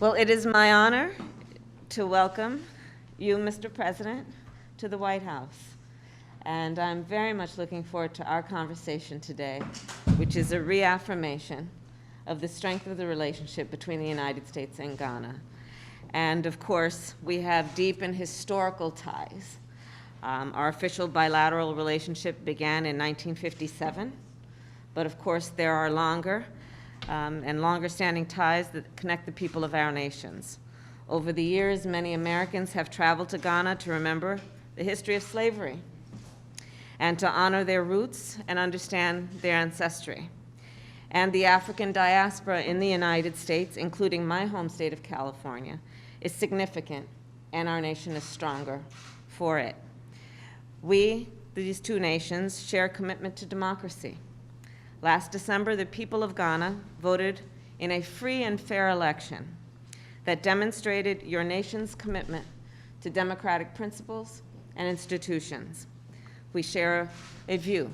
Well, it is my honor to welcome you, Mr. President, to the White House. And I'm very much looking forward to our conversation today, which is a reaffirmation of the strength of the relationship between the United States and Ghana. And of course, we have deep and historical ties. Our official bilateral relationship began in 1957, but of course there are longer and longer-standing ties that connect the people of our nations. Over the years, many Americans have traveled to Ghana to remember the history of slavery and to honor their roots and understand their ancestry. And the African diaspora in the United States, including my home state of California, is significant, and our nation is stronger for it. We, these two nations, share a commitment to democracy. Last December, the people of Ghana voted in a free and fair election that demonstrated your nation's commitment to democratic principles and institutions. We share a view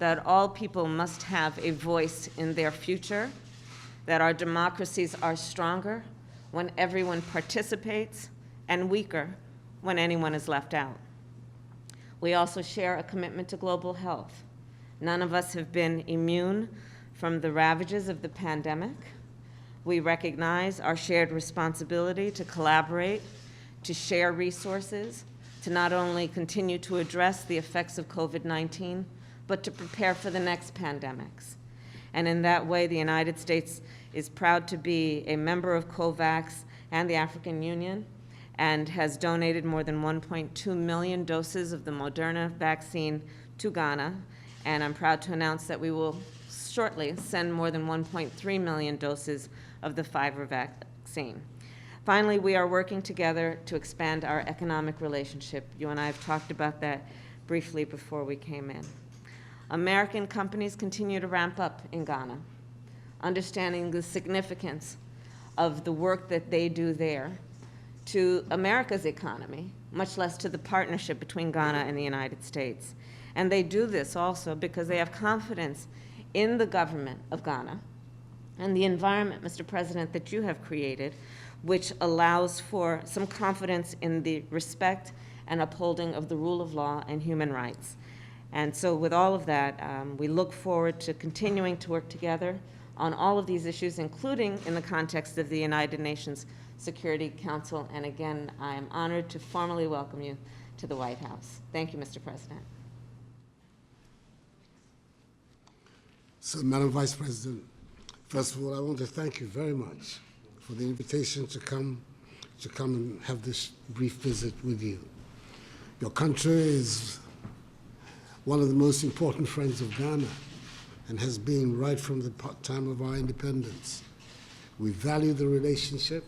that all people must have a voice in their future, that our democracies are stronger when everyone participates and weaker when anyone is left out. We also share a commitment to global health. None of us have been immune from the ravages of the pandemic. We recognize our shared responsibility to collaborate, to share resources, to not only continue to address the effects of COVID-19, but to prepare for the next pandemics. And in that way, the United States is proud to be a member of COVAX and the African Union, and has donated more than 1.2 million doses of the Moderna vaccine to Ghana. And I'm proud to announce that we will shortly send more than 1.3 million doses of the Pfizer vaccine. Finally, we are working together to expand our economic relationship. You and I have talked about that briefly before we came in. American companies continue to ramp up in Ghana, understanding the significance of the work that they do there to America's economy, much less to the partnership between Ghana and the United States. And they do this also because they have confidence in the government of Ghana and the environment, Mr. President, that you have created, which allows for some confidence in the respect and upholding of the rule of law and human rights. And so with all of that, we look forward to continuing to work together on all of these issues, including in the context of the United Nations Security Council. And again, I am honored to formally welcome you to the White House. Thank you, Mr. President. So, Madam Vice President, first of all, I want to thank you very much for the invitation to come and have this brief visit with you. Your country is one of the most important friends of Ghana and has been right from the time of our independence. We value the relationship,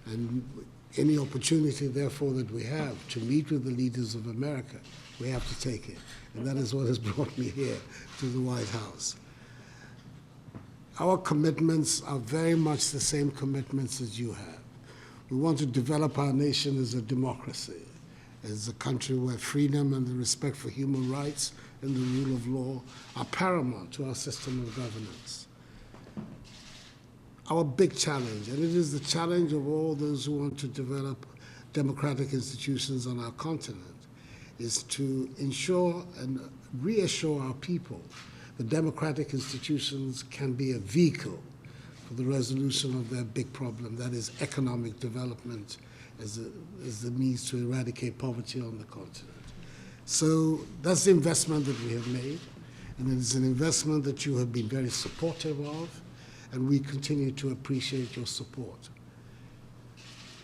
and any opportunity, therefore, that we have to meet with the leaders of America, we have to take it. And that is what has brought me here to the White House. Our commitments are very much the same commitments as you have. We want to develop our nation as a democracy, as a country where freedom and the respect for human rights and the rule of law are paramount to our system of governance. Our big challenge, and it is the challenge of all those who want to develop democratic institutions on our continent, is to ensure and reassure our people that democratic institutions can be a vehicle for the resolution of their big problem, that is economic development as the means to eradicate poverty on the continent. So that's the investment that we have made, and it is an investment that you have been very supportive of, and we continue to appreciate your support.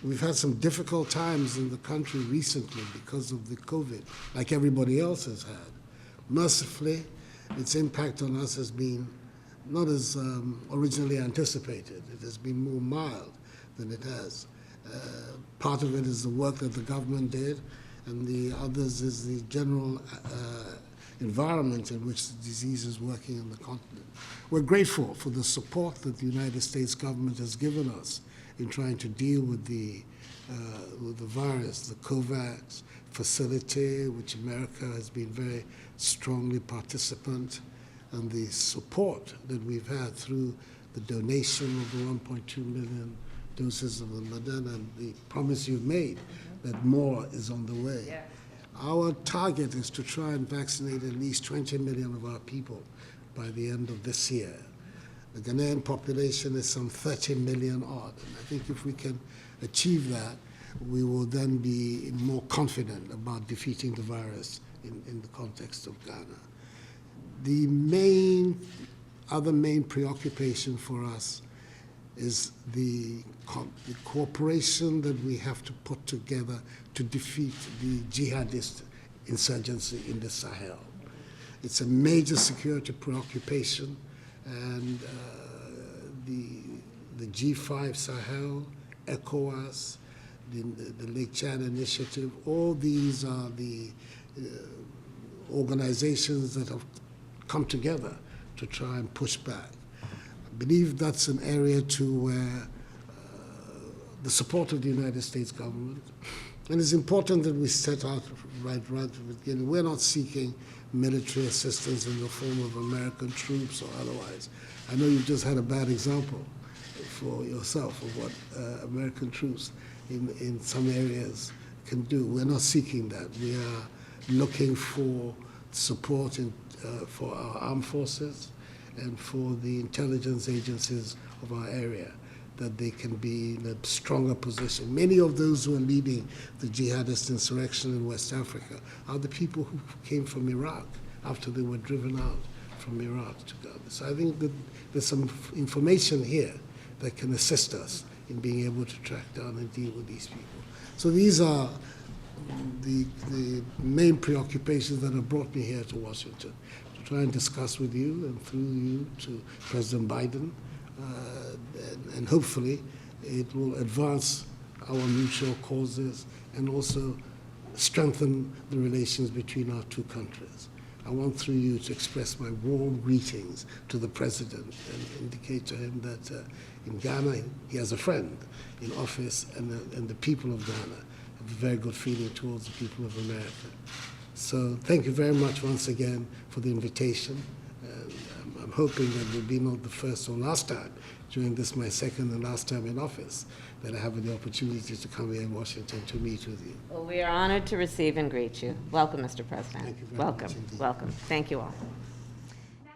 We've had some difficult times in the country recently because of the COVID, like everybody else has had. Mercifully, its impact on us has been not as originally anticipated. It has been more mild than it has. Part of it is the work that the government did, and the others is the general environment in which the disease is working on the continent. We're grateful for the support that the United States government has given us in trying to deal with the virus, the COVAX facility, which America has been very strongly participant, and the support that we've had through the donation of the 1.2 million doses of the Moderna and the promise you've made that more is on the way. Yes. Our target is to try and vaccinate at least 20 million of our people by the end of this year. The Ghanaian population is some 30 million odd, and I think if we can achieve that, we will then be more confident about defeating the virus in the context of Ghana. The other main preoccupation for us is the cooperation that we have to put together to defeat the jihadist insurgency in the Sahel. It's a major security preoccupation, and the G5 Sahel, ECOWAS, the Lake Chad Initiative, all these are the organizations that have come together to try and push back. I believe that's an area too where the support of the United States government, and it's important that we set out right from the beginning. We're not seeking military assistance in the form of American troops or otherwise. I know you've just had a bad example for yourself of what American troops in some areas can do. We're not seeking that. We are looking for support for our armed forces and for the intelligence agencies of our area, that they can be in a stronger position. Many of those who are leading the jihadist insurrection in West Africa are the people who came from Iraq after they were driven out from Iraq to Ghana. So I think that there's some information here that can assist us in being able to track down and deal with these people. So these are the main preoccupations that have brought me here to Washington, to try and discuss with you and through you to President Biden, and hopefully it will advance our mutual causes and also strengthen the relations between our two countries. I want through you to express my warm greetings to the President and indicate to him that in Ghana he has a friend in office, and the people of Ghana have a very good feeling towards the people of America. So thank you very much once again for the invitation. And I'm hoping that it will be not the first or last time during this, my second and last time in office, that I have the opportunity to come here in Washington to meet with you. Well, we are honored to receive and greet you. Welcome, Mr. President. Thank you very Welcome, much indeed. welcome. Thank you all.